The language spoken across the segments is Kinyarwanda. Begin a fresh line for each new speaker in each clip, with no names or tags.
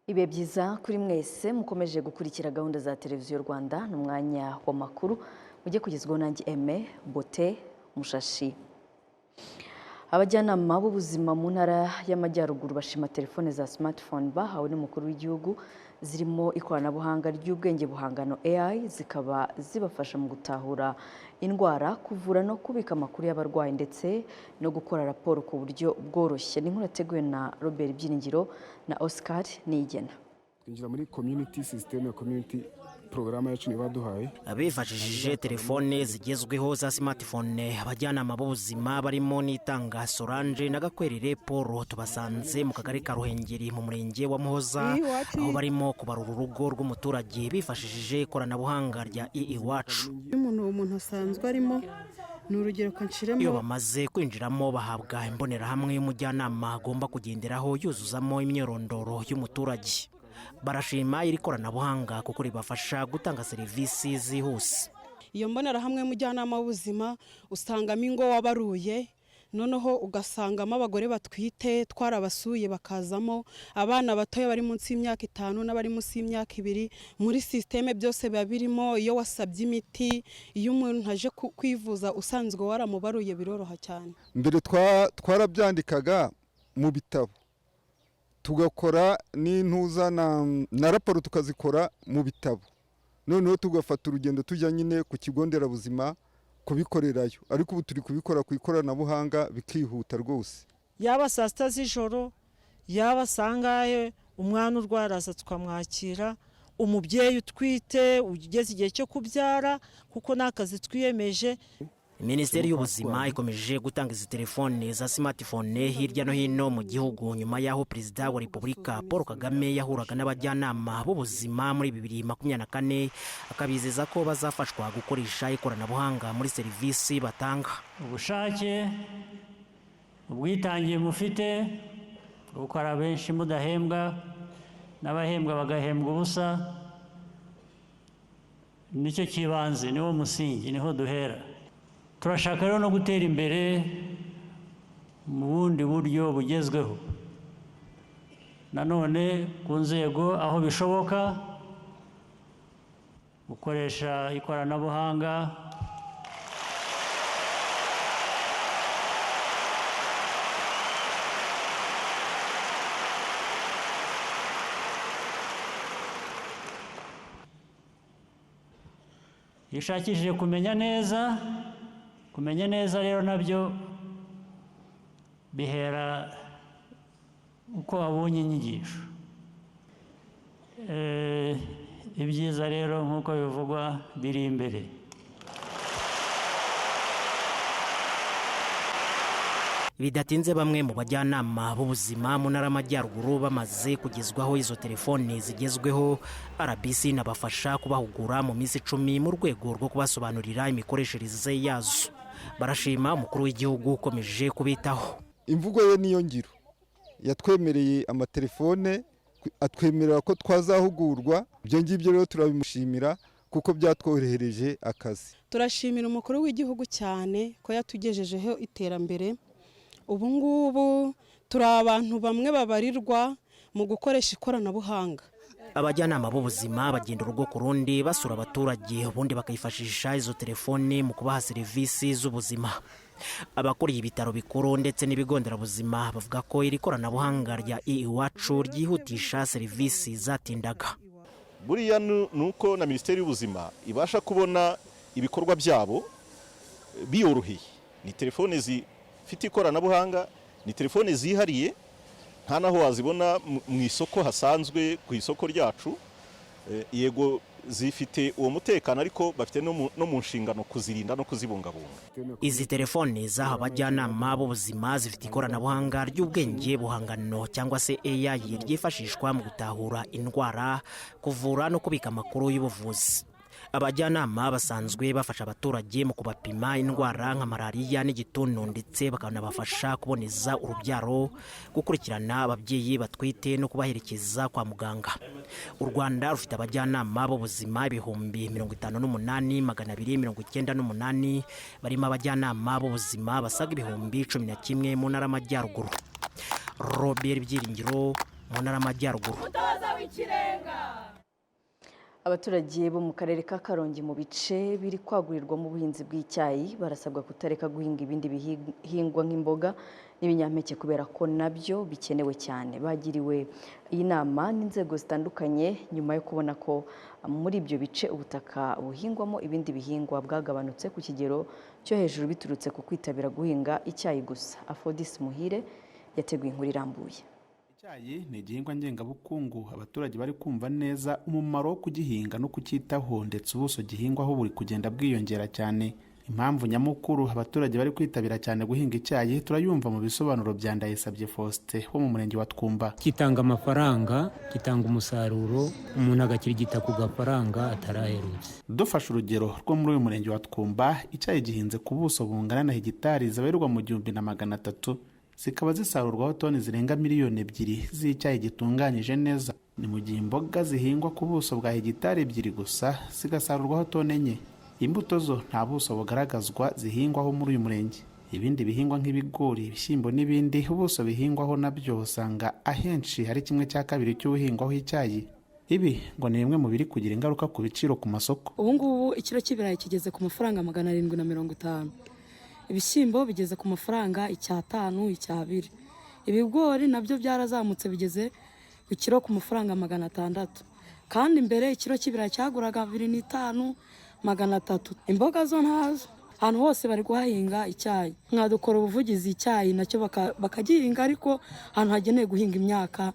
Ibe byiza kuri mwese mukomeje gukurikira gahunda za televiziyo Rwanda n'umwanya w'amakuru mujye kugezwaho nanjye Aime Bote Mushashi. Abajyanama b'ubuzima mu ntara y'Amajyaruguru bashima telefone za smartphone bahawe n'umukuru w'igihugu zirimo ikoranabuhanga ry'ubwenge buhangano AI zikaba zibafasha mu gutahura indwara, kuvura no kubika amakuru y'abarwayi ndetse no gukora raporo ku buryo bworoshye. Ni inkuru yateguwe na Robert Byiringiro na Oscar Niyigena.
Twinjira muri community system ya community programa yacu baduhaye.
Abifashishije telefone zigezweho za smartphone, abajyanama b'ubuzima barimo n'itanga Solange na Gakwerere Paul tubasanze mu kagari ka Ruhengeri mu murenge wa Muhoza, aho barimo kubarura urugo rw'umuturage bifashishije ikoranabuhanga rya iwacu.
Umuntu asanzwe arimo n'urugero kanshiremo.
Iyo bamaze kwinjiramo bahabwa imbonerahamwe y'umujyanama agomba kugenderaho yuzuzamo imyirondoro y'umuturage. Barashima iri koranabuhanga kuko ribafasha gutanga serivisi zihuse.
Iyo mbonerahamwe y'umujyanama w'ubuzima usangamo ingo wabaruye, noneho ugasangamo abagore batwite twarabasuye bakazamo, abana batoya bari munsi y'imyaka 5 n'abari munsi y'imyaka 2. Muri systeme byose babirimo. Iyo wasabye imiti, iyo umuntu aje kwivuza usanzwe waramubaruye biroroha cyane.
Mbere twarabyandikaga mu bitabo, tugakora n'intuza na raporo tukazikora mu bitabo, noneho tugafata urugendo tujya nyine ku kigo nderabuzima kubikorerayo, ariko ubu turi kubikora ku ikoranabuhanga bikihuta rwose.
Yaba saa sita z'ijoro, yaba sangaye umwana urwaraza tukamwakira, umubyeyi utwite ugeze igihe cyo kubyara kuko nakazi twiyemeje.
Minisiteri y'ubuzima ikomeje gutanga izi telefone za smartphone hirya no hino mu gihugu nyuma y'aho Perezida wa Repubulika Paul Kagame yahuraga n'abajyanama b'ubuzima muri 2024 akabizeza ko bazafashwa gukoresha ikoranabuhanga muri serivisi batanga.
Ubushake ubwitangiye mufite gukora benshi mudahembwa n'abahembwa bagahembwa ubusa, nicyo kibanze, niwo musingi, niho duhera. Turashaka rero no gutera imbere mu bundi buryo bugezweho, nanone ku nzego aho bishoboka gukoresha ikoranabuhanga. Yishakishije kumenya neza rero nabyo bihera uko wabonye inyigisho. Ibyiza rero nk'uko bivugwa biri imbere.
Bidatinze bamwe mu bajyanama b'ubuzima mu ntara y'Amajyaruguru bamaze kugezwaho izo telefone zigezweho. RBC nabafasha kubahugura mu minsi 10 mu rwego rwo kubasobanurira imikoreshereze yazo. Barashima umukuru w'igihugu ukomeje kubitaho.
Imvugo ye niyo ngiro, yatwemereye amatelefone, atwemerera ko twazahugurwa. Ibyo ngibyo rero turabimushimira kuko byatworohereje akazi.
Turashimira umukuru w'igihugu cyane ko yatugejejeho iterambere. Ubu ngubu turi abantu bamwe babarirwa mu gukoresha ikoranabuhanga.
Abajyanama b'ubuzima bagenda urugo ku rundi basura abaturage, ubundi bakayifashisha izo telefone mu kubaha serivisi z'ubuzima. Abakuriye ibitaro bikuru ndetse n'ibigo nderabuzima bavuga ko iri koranabuhanga rya iwacu ryihutisha serivisi zatindaga.
Buriya nuko na Minisiteri y'Ubuzima ibasha kubona ibikorwa byabo biyoroheye. Ni telefone zifite ikoranabuhanga, ni telefone zihariye, nta naho wazibona mu isoko hasanzwe. Ku isoko ryacu yego zifite uwo mutekano, ariko bafite no mu nshingano kuzirinda no kuzibungabunga.
Izi telefone zaha abajyanama b'ubuzima zifite ikoranabuhanga ry'ubwenge buhangano cyangwa se AI ryifashishwa mu gutahura indwara, kuvura no kubika amakuru y'ubuvuzi. Abajyanama basanzwe bafasha abaturage mu kubapima indwara nka malariya n'igituntu, ndetse bakanabafasha kuboneza urubyaro, gukurikirana ababyeyi batwite no kubaherekeza kwa muganga. U Rwanda rufite abajyanama b'ubuzima 58,298 barimo abajyanama b'ubuzima basaga 11,000 mu ntara y'Amajyaruguru. Robert Byiringiro, mu ntara y'Amajyaruguru.
Abaturage bo mu karere ka Karongi mu bice biri kwagurirwamo ubuhinzi bw'icyayi barasabwa kutareka guhinga ibindi bihingwa nk'imboga n'ibinyampeke kubera ko nabyo bikenewe cyane. Bagiriwe iyi nama n'inzego zitandukanye nyuma yo kubona ko muri ibyo bice ubutaka buhingwamo ibindi bihingwa bwagabanutse ku kigero cyo hejuru biturutse ku kwitabira guhinga icyayi gusa. Aphrodis Muhire yateguye inkuru irambuye.
Icyayi ni igihingwa ngengabukungu abaturage bari kumva neza umumaro wo kugihinga no kucyitaho, ndetse ubuso gihingwaho buri kugenda bwiyongera cyane. Impamvu nyamukuru abaturage bari kwitabira cyane guhinga icyayi turayumva mu bisobanuro bya Ndayisabye Faustin wo mu murenge wa Twumba.
Kitanga amafaranga, kitanga umusaruro, umuntu agakirigita ku gafaranga ataraherutse.
Dufashe urugero rwo muri uyu murenge wa Twumba, icyayi gihinze ku buso bungana na hegitari zabarirwa mu 1300, zikaba zisarurwaho toni zirenga miliyoni 2 z'icyayi gitunganyije neza. Ni mu gihe imboga zihingwa ku buso bwa hegitari 2 gusa zigasarurwaho toni 4. Imbuto zo nta buso bugaragazwa zihingwaho muri uyu murenge. Ibindi bihingwa nk'ibigori, ibishyimbo n'ibindi ubuso bihingwaho nabyo usanga ahenshi hari 1/2 cy'ubuhingwaho icyayi. Ibi ngo ni bimwe mu biri kugira ingaruka ku biciro ku masoko.
Ubu ngubu ikiro cy'ibirayi kigeze ku mafaranga 750. Ibishyimbo bigeze ku mafaranga 5, 2. Ibigori nabyo byarazamutse bigeze ku kiro ku mafaranga 600. Kandi mbere ikiro cy'ibirayi cyaguraga 2,500, 300. Imboga zo ntazo. Ahantu hose bari guhahinga icyayi. Mwadukora ubuvugizi icyayi nacyo bakagihinga, ariko ahantu hageneye guhinga imyaka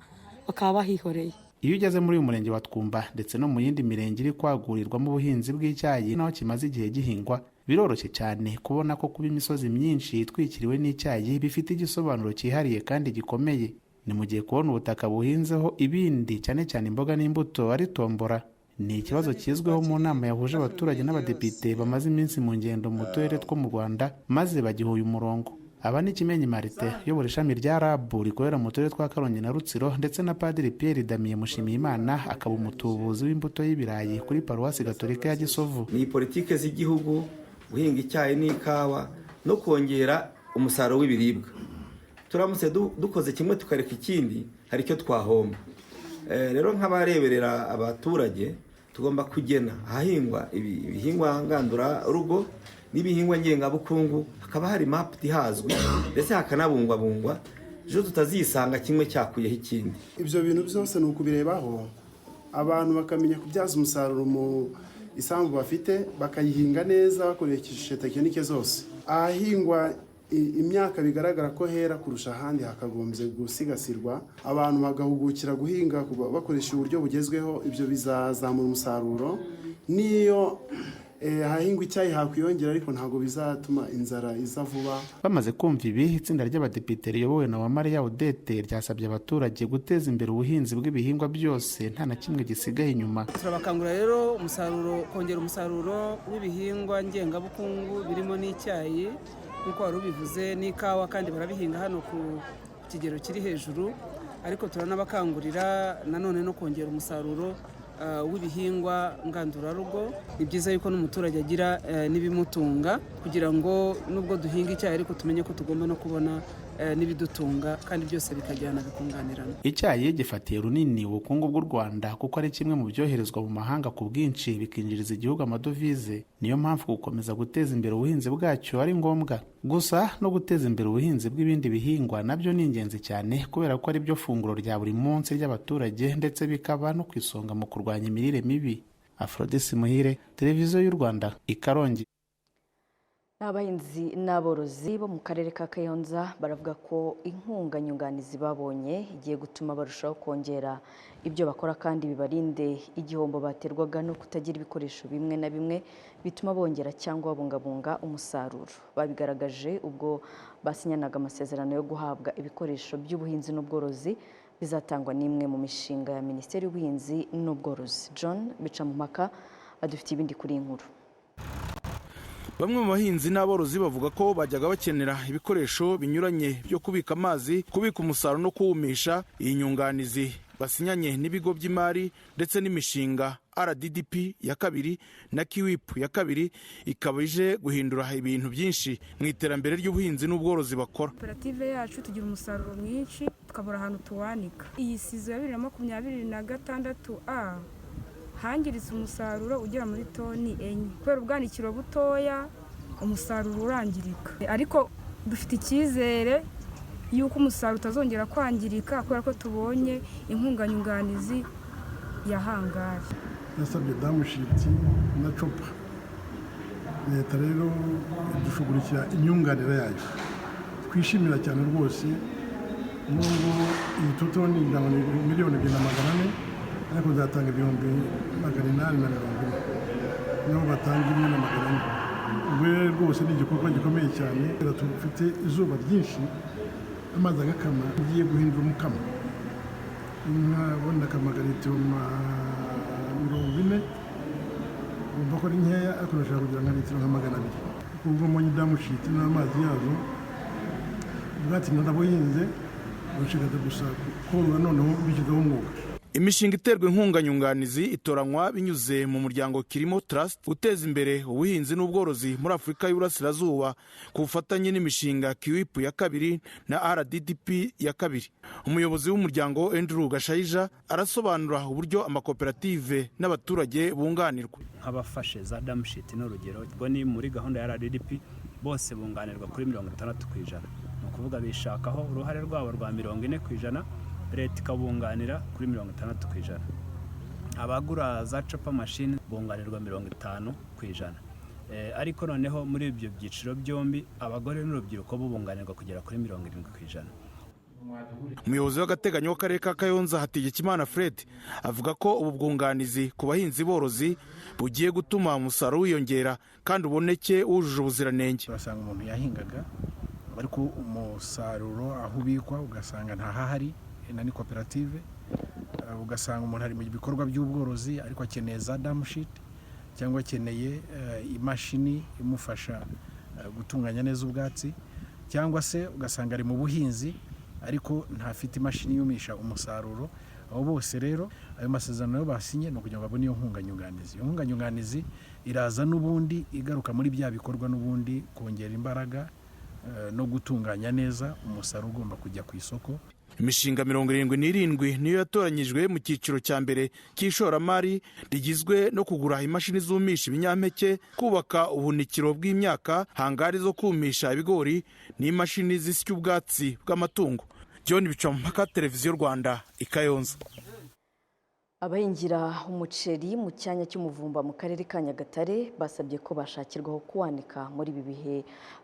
bakaba bahihoreye.
Iyo ugeze muri uyu murenge wa Twumba ndetse no mu yindi mirenge iri kwagurirwamo ubuhinzi bw'icyayi naho kimaze igihe gihingwa, biroroshye cyane kubona ko kuba imisozi myinshi itwikiriwe n'icyayi bifite igisobanuro cyihariye kandi gikomeye. Ni mu gihe kubona ubutaka buhinzeho ibindi cyane cyane imboga n'imbuto ari tombora. Ni ikibazo kizweho mu nama yahuje abaturage n'abadepite bamaze iminsi mu ngendo mu turere two mu Rwanda maze bagihuye umurongo. Aba ni Kimenyi Marite uyobora ishami rya RAB rikorera mu turere twa Karongi na Rutsiro, ndetse na Padiri Pierre Damien Mushimiyimana akaba umutubuzi w'imbuto y'ibirayi kuri Paruwasi Gatolika ya Gisovu.
Ni politike z'igihugu guhinga icyayi n'ikawa no kongera umusaruro w'ibiribwa. Turamutse dukoze kimwe tukareka ikindi hari icyo twahomba. Rero nk'abareberera abaturage tugomba kugena ahahingwa ibihingwa ngandura rugo n'ibihingwa ngengabukungu, hakaba hari map ihazwe ndetse hakanabungwabungwa ejo tutazisanga kimwe cyakuyeho ikindi.
Ibyo bintu byose ni ukubirebaho abantu bakamenya kubyaza umusaruro mu isambu bafite, bakayihinga neza bakoresheje tekinike zose. Ahahingwa imyaka bigaragara ko hera kurusha ahandi hakagombye gusigasirwa, abantu bagahugukira guhinga bakoresha uburyo bugezweho. Ibyo bizazamura umusaruro. Niyo hahingwa icyayi hakwiyongera, ariko ntabwo bizatuma inzara iza vuba.
Bamaze kumva ibi, itsinda ry'abadepite riyobowe na Uwamariya Odette ryasabye abaturage guteza imbere ubuhinzi bw'ibihingwa byose nta na kimwe gisigaye inyuma.
Turabakangurira rero kongera umusaruro w'ibihingwa ngengabukungu birimo n'icyayi nk'uko wari ubivuze n'ikawa, kandi barabihinga hano ku kigero kiri hejuru, ariko turanabakangurira nanone no kongera umusaruro w'ibihingwa ngandurarugo. Ni byiza yuko n'umuturage agira n'ibimutunga, kugira ngo nubwo duhinga icyayi ariko tumenye ko tugomba no kubona n'ibidutunga, kandi byose bikajyana bikunganirana.
Icyayi gifatiye runini ubukungu bw'u Rwanda kuko ari kimwe mu byoherezwa mu mahanga ku bwinshi bikinjiriza igihugu amadovize. Niyo mpamvu gukomeza guteza imbere ubuhinzi bwacyo ari ngombwa. Gusa no guteza imbere ubuhinzi bw'ibindi bihingwa nabyo ni ingenzi cyane, kubera ko ari byo funguro rya buri munsi ry'abaturage, ndetse bikaba no ku isonga mu kurwanya imirire mibi. Aphrodis Muhire, Televiziyo y'u Rwanda, i Karongi.
Abahinzi n'aborozi bo mu karere ka Kayonza baravuga ko inkunga nyunganizi babonye igiye gutuma barushaho kongera ibyo bakora, kandi bibarinde igihombo baterwaga no kutagira ibikoresho bimwe na bimwe bituma bongera cyangwa babungabunga umusaruro. Babigaragaje ubwo basinyanaga amasezerano yo guhabwa ibikoresho by'ubuhinzi n'ubworozi bizatangwa n'imwe mu mishinga ya Minisiteri y'Ubuhinzi n'Ubworozi. John Bicamumpaka adufitiye ibindi kuri inkuru.
Bamwe mu bahinzi n'aborozi bavuga ko bajyaga bakenera ibikoresho binyuranye byo kubika amazi, kubika umusaruro no kuwumisha. Iyi nyunganizi basinyanye n'ibigo by'imari ndetse n'imishinga RDDP ya kabiri na KIWIP ya kabiri ikaba ije guhindura ibintu byinshi mu iterambere ry'ubuhinzi n'ubworozi bakora.
Koperative yacu tugira umusaruro mwinshi tukabura ahantu tuwanika. Iyi sizo ya 2026A hangiritse umusaruro ugera muri toni 4 kubera ubwanikiro butoya, umusaruro urangirika. Ariko dufite icyizere yuko umusaruro utazongera kwangirika kubera ko tubonye inkunga nyunganizi ya hangari.
Nasabye damushiti na copa. Leta rero dushugurikira inyunganire yayo. Twishimira cyane rwose nubwo iyi toto ni miliyoni 2,400 ariko zatanga 840 niho batanga 1,400. Ubwo rwose ni igikorwa gikomeye cyane. Tufite izuba ryinshi amazi agakama ugiye guhindura umukama. Nkabona kamagaritiro 40 umva ko ari nkeya ariko nashaka kugira nka litiro nka 200 ubwo monyi damushiti n'amazi yazo ubwatsi narabuhinze bushigata gusa korora noneho bikizaho umwuga.
Imishinga iterwa inkunga nyunganizi itoranywa binyuze mu muryango Kirimo Trust uteza imbere ubuhinzi n'ubworozi muri Afurika y'Uburasirazuba ku bufatanye n'imishinga KIWIP ya kabiri na RDDP ya kabiri. Umuyobozi w'umuryango Andrew Gashayija arasobanura uburyo amakoperative n'abaturage bunganirwa.
Nk'abafashe za damushiti n'urugero ubwo ni muri gahunda ya RDDP bose bunganirwa kuri 60%. Ni ukuvuga bishakaho uruhare rwabo rwa 40%. Leta ikabunganira kuri 60%. Abagura za chopper machine bunganirwa 50%. Ariko noneho muri ibyo byiciro byombi abagore n'urubyiruko bunganirwa kugera kuri 70%.
Umuyobozi w'agateganyo w'akarere ka Kayonza Hategekimana Fred avuga ko ubu bwunganizi ku bahinzi borozi bugiye gutuma umusaruro wiyongera kandi uboneke wujuje ubuziranenge.
Urasanga umuntu yahingaga ariko umusaruro aho ubikwa ugasanga ntahahari na ni koperative, ugasanga umuntu ari mu bikorwa by'ubworozi ariko akeneye za damushit cyangwa akeneye imashini imufasha gutunganya neza ubwatsi, cyangwa se ugasanga ari mu buhinzi ariko ntafite imashini yumisha umusaruro. Abo bose rero ayo masezerano yo basinye no kugira ngo babone iyo nkunga nyunganizi. Iyo nkunga nyunganizi iraza n'ubundi igaruka muri bya bikorwa n'ubundi kongera imbaraga no gutunganya neza umusaruro ugomba kujya ku isoko.
Imishinga 77 niyo yatoranyijwe mu cyiciro cya mbere cy'ishoramari rigizwe no kugura imashini zumisha ibinyampeke, kubaka ubuhunikiro bw'imyaka, hangari zo kumisha ibigori n'imashini zisya ubwatsi bw'amatungo. John Bicampaka, Televiziyo Rwanda, Ikayonza.
Abahingira umuceri mu cyanya cy'umuvumba mu karere ka Nyagatare basabye ko bashakirwaho kuwanika muri ibi bihe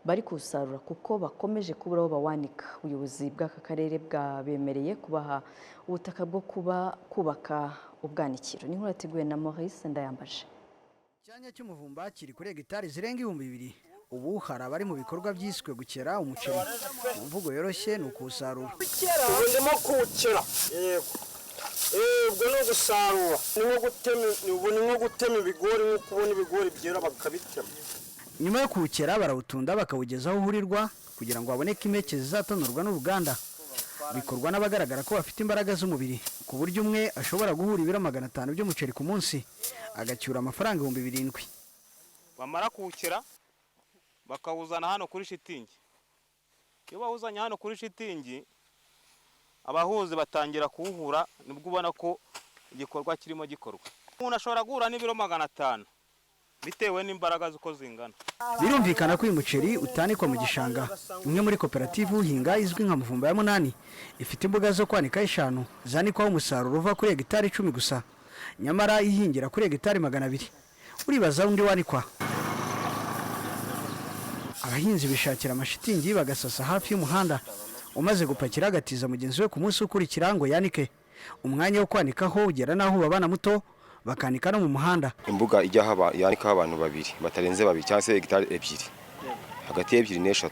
bari kusarura kuko bakomeje kubura aho bawanika. Ubuyobozi bw'aka karere bwabemereye kubaha ubutaka bwo kubaka ubwanikiro. Ni nkuru yateguwe na Maurice Ndayambaje.
Cyanya cy'umuvumba kiri kuri hegitari zirenga 2,000. Ubu hari abari mu bikorwa byiswe gukera umuceri. Mu mvugo yoroshye ni ukusarura.
Ndimo kuwukera. Yego. Ubwo no gusarura. Ni nko gutema ibigori nko kubona ibigori byera bakabitema.
Nyuma yo kuwukera barawutunda bakawugeza aho uhurirwa kugira ngo haboneke impeke zizatonorwa n'uruganda. Bikorwa n'abagaragara ko bafite imbaraga z'umubiri ku buryo umwe ashobora guhura ibiro 500 by'umuceri ku munsi agacyura amafaranga 7,000.
Bamara kuwukera bakawuzana hano kuri shitingi. Iyo bawuzanye hano kuri shitingi abahuzi batangira kuwuhura, nibwo ubona ko igikorwa kirimo gikorwa. Umuntu ashobora guhura n'ibiro 500 bitewe n'imbaraga zuko zingana.
Birumvikana ko uyu muceri utanikwa mu gishanga. Imwe muri koperative uhinga izwi nka Muvumba ya 8 ifite imbuga zo kwanika 5 zanikwaho umusaruro uva kuri hegitari 10 gusa, nyamara ihingira kuri hegitari 200. Uribaza undi wanikwa. Abahinzi bishakira amashitingi bagasasa hafi y'umuhanda, umaze gupakira agatiza mugenzi we ku munsi ukurikira ngo yanike. Umwanya wo kwanikaho ugera naho babana muto bakanika no mu muhanda.
Imbuga ijya haba yanikaho abantu 2 batarenze 2 cyangwa se hegitari 2 hagati y'2 n'3.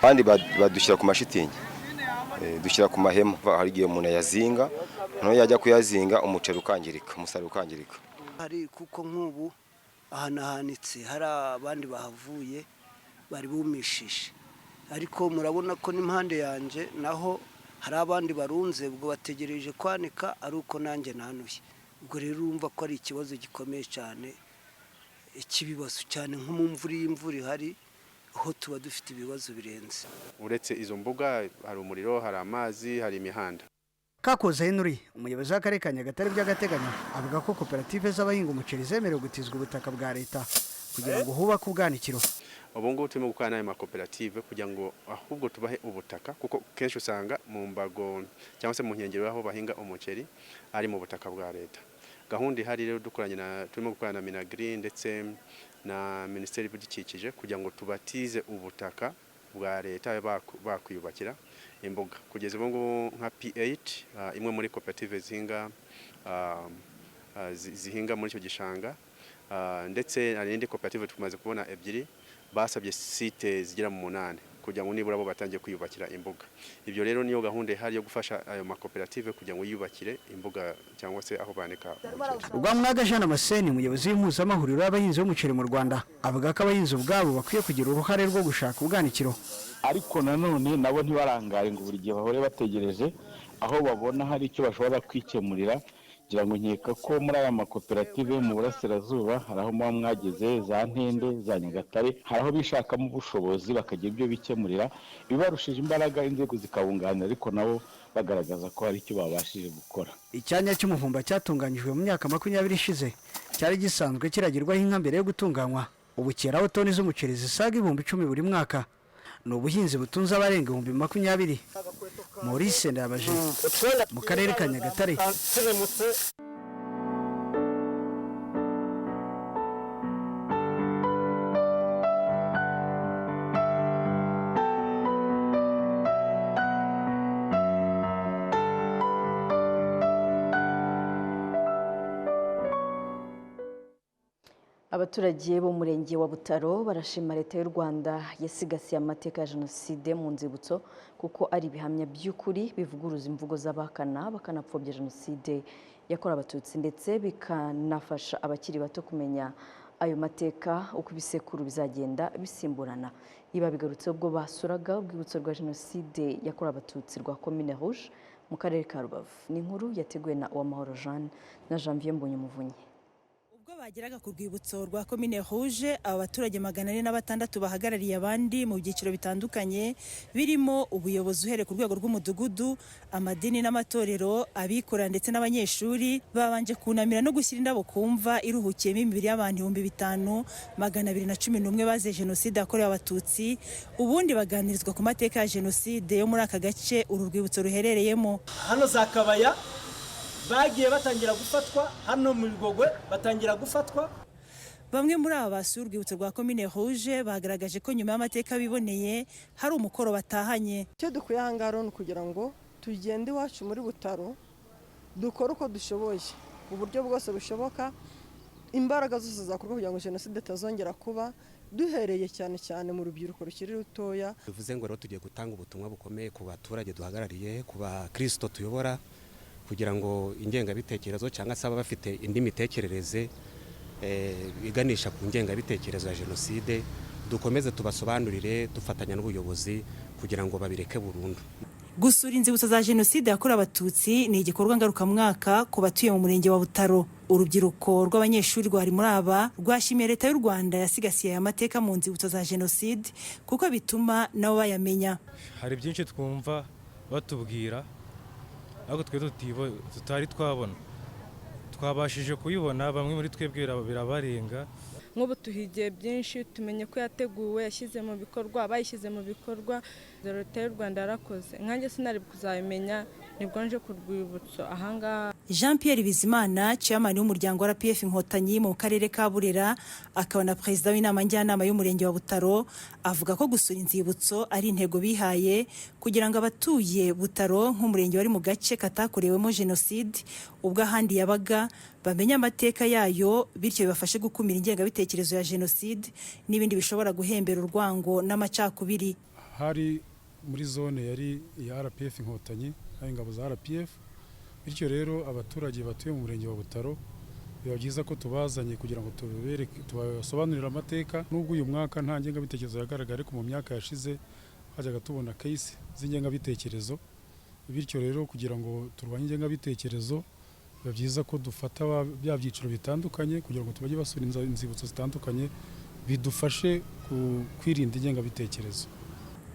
Kandi badushyira ku mashitingi, dushyira ku mahema. Hari igihe umuntu yazinga, no yajya kuyazinga umuceri ukangirika, umusaruro ukangirika.
Hari kuko nk'ubu ahanahanitse hari abandi bahavuye bari bumishije, ariko murabona ko n'impande yanje naho hari abandi barunze ubwo bategereje kwanika ari uko nanjye nanuye. Ubwo rero urumva ko ari ikibazo gikomeye cyane ikibibazo cyane nko mu mvura y'imvura ihari aho tuba dufite ibibazo birenze.
Uretse izo mbuga hari umuriro, hari amazi, hari imihanda.
Kakoza Henry umuyobozi w'akarere ka Nyagatare by'agateganyo avuga ko koperative z'abahinga umuceri zemerewe gutizwa ubutaka bwa leta kugira ngo hubake ubwanikiro.
Ubu ngubu turimo gukorana n'ayo makoperative kugira ngo ahubwo tubahe ubutaka, kuko kenshi usanga mu mbago cyangwa se mu nkengero y'aho bahinga umuceri ari mu butaka bwa leta. Gahunda ihari rero turimo gukorana na Minagri ndetse na Minisiteri y'Ibidukikije kugira ngo tubatize ubutaka bwa leta bakwiyubakira imbuga. Kugeza ubu ngubu nka P8 imwe muri koperative zihinga muri icyo gishanga, ndetse hari indi koperative tumaze kubona ebyiri basabye site zigera mu 8 kugira ngo nibura bo batangiye kwiyubakira imbuga. Ibyo rero niyo gahunda ihari yo gufasha ayo makoperative kugira ngo yubakire imbuga cyangwa se aho banika.
Rwamwaga Jean Damascene umuyobozi w'impuzamahuriro y'abahinzi b'umuceri mu Rwanda avuga ko abahinzi ubwabo bakwiye kugira uruhare rwo gushaka ubwanikiro.
Ariko nanone nabo ntibarangare ngo buri gihe bahore bategereje aho babona hari icyo bashobora kwikemurira. Ngira ngo nkeka ko muri aya makoperative mu burasirazuba hari aho muba mwageze za Ntende, za Nyagatare, hari aho bishakamo ubushobozi bakagira ibyo bikemurira bibarushije imbaraga, inzego zikabunganira, ariko nabo bagaragaza ko hari icyo babashije gukora.
Icyanya cy'umuvumba cyatunganyijwe mu myaka 20 ishize cyari gisanzwe kiragirwaho inka mbere yo gutunganywa. Ubu cyeraho toni z'umuceri zisaga 10,000 buri mwaka. Ni ubuhinzi butunze abarenga 20,000. Maurice Ndabaje mu karere ka Nyagatare.
Abaturage bo murenge wa Butaro barashima leta y'u Rwanda yasigasiye amateka ya jenoside mu nzibutso kuko ari ibihamya by'ukuri bivuguruza imvugo z'abakana bakanapfobya jenoside yakorewe abatutsi, ndetse bikanafasha abakiri bato kumenya ayo mateka uko ibisekuru bizagenda bisimburana. Iba bigarutse ubwo basuraga urwibutso rwa jenoside yakorewe abatutsi rwa Commune Rouge mu karere ka Rubavu. Ni inkuru yateguwe na Uwamahoro Jeanne na Janvier Mbonyumuvunyi.
Bageraga ku rwibutso rwa Commune Rouge, aba baturage 406 bahagarariye abandi mu byiciro bitandukanye birimo ubuyobozi uhereye ku rwego rw'umudugudu, amadini n'amatorero, abikorera ndetse n'abanyeshuri, babanje kunamira no gushyira indabo kumva iruhukiyemo imibiri y'abantu 5211 bazize jenoside yakorewe abatutsi, ubundi baganirizwa ku mateka ya jenoside yo muri aka gace uru rwibutso ruherereyemo.
Hano za Kabaya bagiye batangira gufatwa, hano mu Bigogwe batangira gufatwa.
Bamwe muri aba basuye urwibutso rwa Commune Rouge bagaragaje ko nyuma y'amateka biboneye hari umukoro batahanye.
Icyo dukwiye ahangaro ni kugira ngo tugende iwacu muri Butaro dukore uko dushoboye uburyo bwose bushoboka, imbaraga zose zakorwa kugira ngo jenoside itazongera kuba, duhereye cyane cyane mu rubyiruko rukiri rutoya.
Bivuze ngo rero tugiye gutanga ubutumwa bukomeye ku baturage duhagarariye, ku bakristo tuyobora, kugira ngo ingengabitekerezo cyangwa se aba bafite indi mitekerereze biganisha ku ngengabitekerezo ya jenoside dukomeze tubasobanurire dufatanya n'ubuyobozi kugira ngo babireke burundu.
Gusura inzibutso za jenoside yakorewe abatutsi ni igikorwa ngarukamwaka ku batuye mu murenge wa Butaro. Urubyiruko rw'abanyeshuri rwari muri aba rwashimiye leta y'u Rwanda yasigasiye aya mateka mu nzibutso za jenoside kuko bituma nabo bayamenya.
Hari byinshi twumva batubwira ariko twe tutari twabona, twabashije kuyibona, bamwe muri twebwe birabarenga.
Nk'ubu tuhigiye byinshi, tumenye ko yateguwe, yashyize mu bikorwa, bayishyize mu bikorwa, leta y'u Rwanda yarakoze. Nkanjye sinari kuzabimenya nibwo nje ku rwibutso ahangaha.
Jean Pierre Bizimana, chairman w'umuryango wa RPF Inkotanyi mu karere ka Burera, akaba na president w'inama njyanama y'umurenge wa Butaro, avuga ko gusura inzibutso ari intego bihaye kugira ngo abatuye Butaro nk'umurenge wari mu gace katakorewemo jenoside ubwo ahandi yabaga bamenye amateka yayo, bityo bibafashe gukumira ingengabitekerezo ya jenoside n'ibindi bishobora guhembera urwango n'amacakubiri.
Hari muri zone yari ya RPF Inkotanyi, hari ingabo za RPF, bityo rero abaturage batuye mu murenge wa Butaro biba byiza ko tubazanye kugira ngo tubasobanurire amateka. Nubwo uyu mwaka nta ngengabitekerezo yagaragara, ariko mu myaka yashize hajyaga tubona case z'ingengabitekerezo bityo rero kugira ngo turwanye ingengabitekerezo biba byiza ko dufata bya byiciro bitandukanye kugira ngo tubajye basura inzibutso zitandukanye bidufashe kwirinda ingengabitekerezo.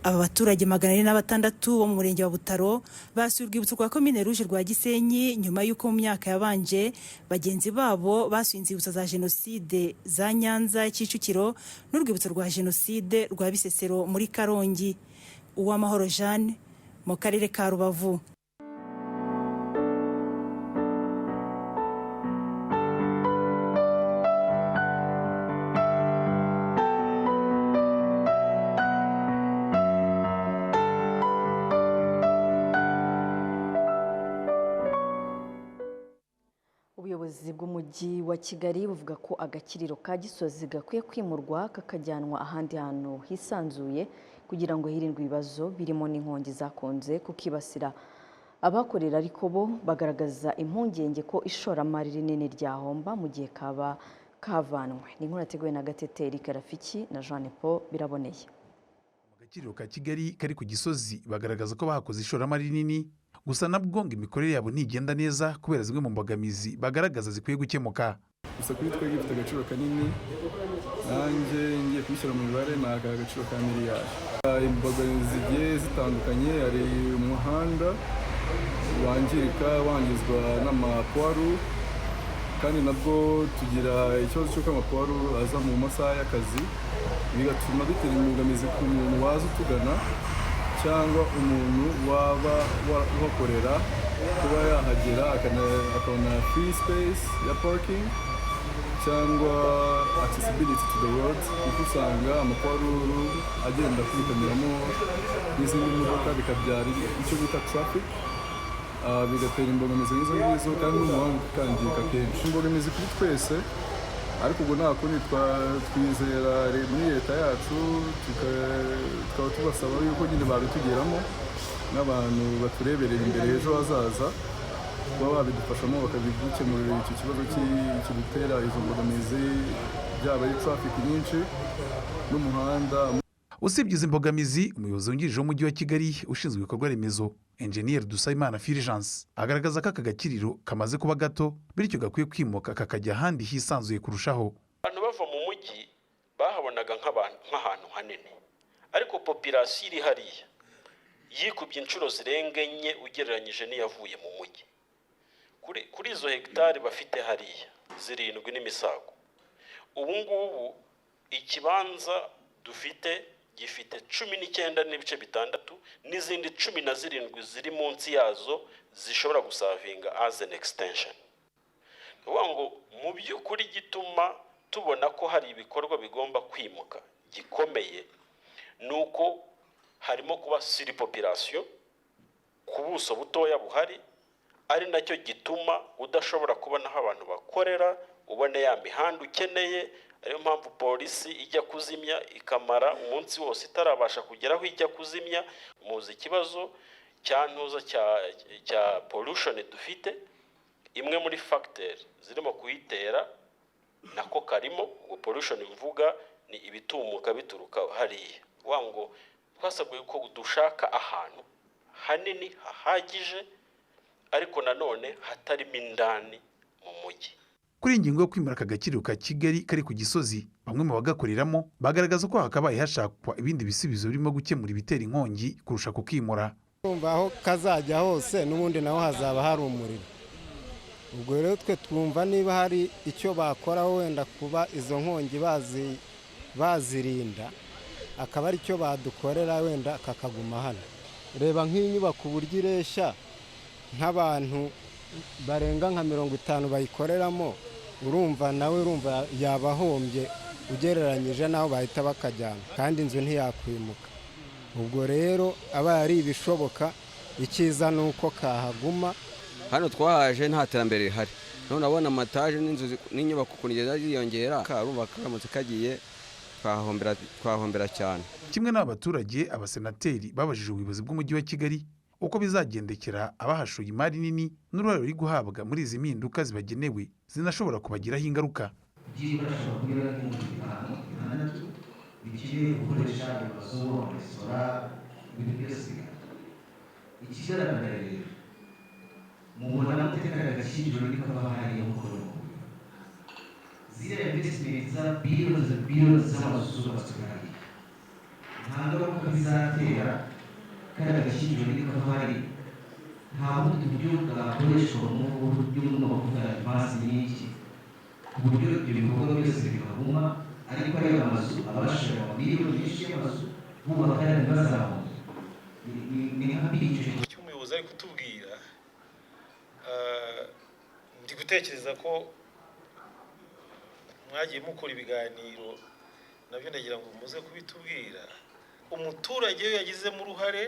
Aba baturage 406 bo mu murenge wa Butaro basuye urwibutso rwa Komine Rouge rwa Gisenyi nyuma y'uko mu myaka yabanje bagenzi babo basuye inzibutso za Jenoside za Nyanza, Kicukiro n'urwibutso rwa Jenoside rwa Bisesero muri Karongi. Uwamahoro Jeanne mu karere ka Rubavu.
Ubuyobozi bw'umujyi wa Kigali buvuga ko agakiriro ka Gisozi gakwiye kwimurwa kakajyanwa ahandi hantu hisanzuye kugira ngo hirindwe ibibazo birimo n'inkongi zakunze kukibasira abakorera, ariko bo bagaragaza impungenge ko ishoramari rinini ryahomba mu gihe kaba kavanwe. Ni inkuru yateguwe na Gateteri Karafiki na Jean Paul Biraboneye.
Agakiriro ka Kigali kari ku Gisozi bagaragaza ko bahakoze ishoramari rinini, gusa nabwo ngo imikorere yabo ntigenda neza kubera zimwe mu mbogamizi bagaragaza zikwiye gukemuka.
Gusa kuri twe gifite agaciro kanini, nanjye ngiye kubishyira mu mibare ni agaciro ka miliyari. Imbogamizi zigiye zitandukanye, hari umuhanda wangirika wangizwa n'amapuwaru, kandi nabwo tugira ikibazo cy'uko amapuwaru aza mu masaha y'akazi, bigatuma dutera imbogamizi ku muntu waza utugana cyangwa umuntu waba uhakorera kuba yahagera akabona free space ya parking cyangwa accessibility to the roads, kuko usanga amapuwaru agenda kwikamiramo n'izindi modoka bikabyara icyo bita traffic, bigatera imbogamizi nk'izo ngizo kandi n'umuhanda ukangirika kenshi. Imbogamizi kuri twese, ariko ubwo nta kundi twizera muri leta yacu, tukaba tubasaba yuko nyine babitugeramo n'abantu batureberera imbere ejo hazaza, kuba babidufashamo bakabidukemurira icyo kibazo kidutera izo mbogamizi, byaba ari traffic nyinshi n'umuhanda.
Usibye izi mbogamizi, umuyobozi wungirije w'umujyi wa Kigali ushinzwe ibikorwa remezo Engineer Dusayimana Fulgence agaragaza ko aka gakiriro kamaze kuba gato, bityo gakwiye kwimuka kakajya ahandi hisanzuye kurushaho.
Abantu bava mu mujyi bahabonaga nk'ahantu hanini, ariko population iri hariya yikubye inshuro zirenga 4 ugereranyije n'iyavuye mu mujyi. Kuri izo hegitari bafite hariya 7 n'imisago, ubu ngubu ikibanza dufite gifite 19 n'ibice bitandatu, n'izindi 17 ziri munsi yazo zishobora gusavinga as an extension. Ngo mu by'ukuri gituma tubona ko hari ibikorwa bigomba kwimuka gikomeye, nuko harimo kuba siri population ku buso butoya buhari, ari nacyo gituma udashobora kubona aho abantu bakorera, ubone ya mihanda ukeneye. Ariyo mpamvu polisi ijya kuzimya ikamara umunsi wose itarabasha kugeraho ijya kuzimya. Muzi ikibazo cya pollution dufite, imwe muri factor zirimo kuyitera nako karimo. Ngo pollution mvuga ni ibitumuka bituruka hariya. Ngo twasabwe ko dushaka ahantu hanini hahagije, ariko nanone hatarimo indani mu mujyi.
Kuri ingingo yo kwimura aka gakiriro ka Kigali kari ku Gisozi, bamwe mu bagakoreramo bagaragaza ko hakabaye hashakwa ibindi bisubizo birimo gukemura ibitera inkongi kurusha kukimura.
Urumva aho kazajya hose n'ubundi naho hazaba hari umuriro. Ubwo rero twe twumva niba hari icyo bakora wenda kuba izo nkongi bazirinda, akaba ari cyo badukorera wenda kakaguma hano. Reba nk'inyubako uburyo ireshya, nk'abantu barenga nka 50 bayikoreramo, urumva yabahombye ugereranyije naho bahita bakajyana, kandi inzu ntiyakwimuka. Ubwo rero aba ari ibishoboka, ikiza nuko kahaguma.
Hano twahaje nta terambere rihari, none abona amataje n'inzu n'inyubako kunigeza yiyongera, karumva karamutse kagiye twahombera cyane.
Kimwe n'abaturage, abasenateri babajije ubuyobozi bw'umujyi wa Kigali uko bizagendekera abahashoye imari nini n'uruhare ruri guhabwa muri izi mpinduka zibagenewe zinashobora kubagiraho ingaruka.
ikigaragara rero mubona mutekana agaciro nikava hariya mukora ziriya investment za billions z'amazu zubatswe hariya nta ngaruka bizatera kandi agaciro nikava hariya nta bundi buryo bwakoreshwa mu buryo bwo kuvuga advance n'iki ku buryo ibyo bikorwa byose bikaguma ariko ariyo amazu abashije amamiliyoni menshi y'amazu bubaka kandi bazamuye ni nka bice
icyo umuyobozi ari kutubwira ndi gutekereza ko mwagiye mukora ibiganiro nabyo ndagira ngo muze kubitubwira umuturage iyo yagizemo uruhare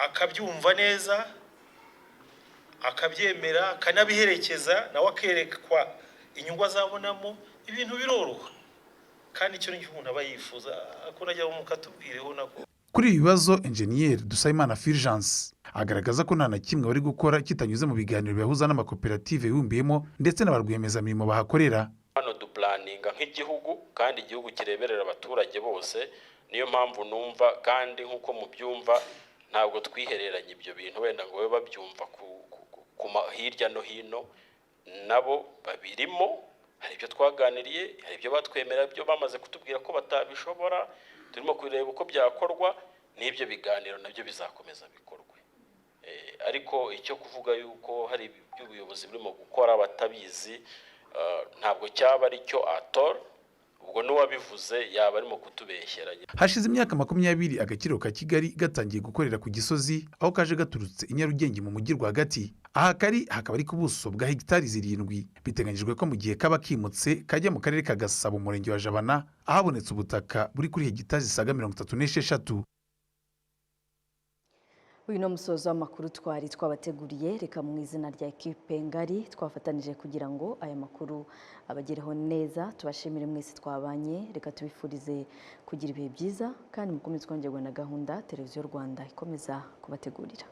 akabyumva neza akabyemera akanabiherekeza nawe akerekwa inyungu azabonamo ibintu biroroha kandi icyo nicyo umuntu aba yifuza akoragira ngo mukatubwireho nako.
Kuri ibi bibazo Engineer Dusayimana Fulgence agaragaza ko nta na kimwe bari gukora kitanyuze mu biganiro bihuza n'amakoperative yumbiyemo ndetse n'abarwiyemezamirimo bahakorera.
Hano duplaninga nk'igihugu kandi igihugu kireberera abaturage bose, niyo mpamvu numva kandi nk'uko mubyumva ntabwo twihereranye ibyo bintu wenda ngo babe babyumva hirya no hino, nabo babirimo. Hari ibyo twaganiriye, hari ibyo batwemera, byo bamaze kutubwira ko batabishobora, turimo kureba uko byakorwa, n'ibyo biganiro nabyo bizakomeza bikorwe. Ariko icyo kuvuga yuko hari iby'ubuyobozi burimo gukora batabizi ntabwo cyaba ari cyo ator, ubwo n'uwabivuze yaba arimo kutubeshyera.
Hashize imyaka 20 agakiriro ka Kigali gatangiye gukorera ku Gisozi, aho kaje gaturutse i Nyarugenge mu mujyi rwagati. Aha kari hakaba ari ku buso bwa hegitari 7. Biteganyijwe ko mu gihe kaba kimutse kajya mu karere ka Gasabo umurenge wa Jabana, ahabonetse ubutaka buri kuri hegitari zisaga 36.
Uyu no musozo w'amakuru twari twabateguriye, reka mu izina rya ekipe ngari twafatanije kugira ngo aya makuru abagereho neza. Tubashimire mwese twabanye, reka tubifurize kugira ibihe byiza kandi mukomeze kongerwa na gahunda Televiziyo Rwanda ikomeza kubategurira.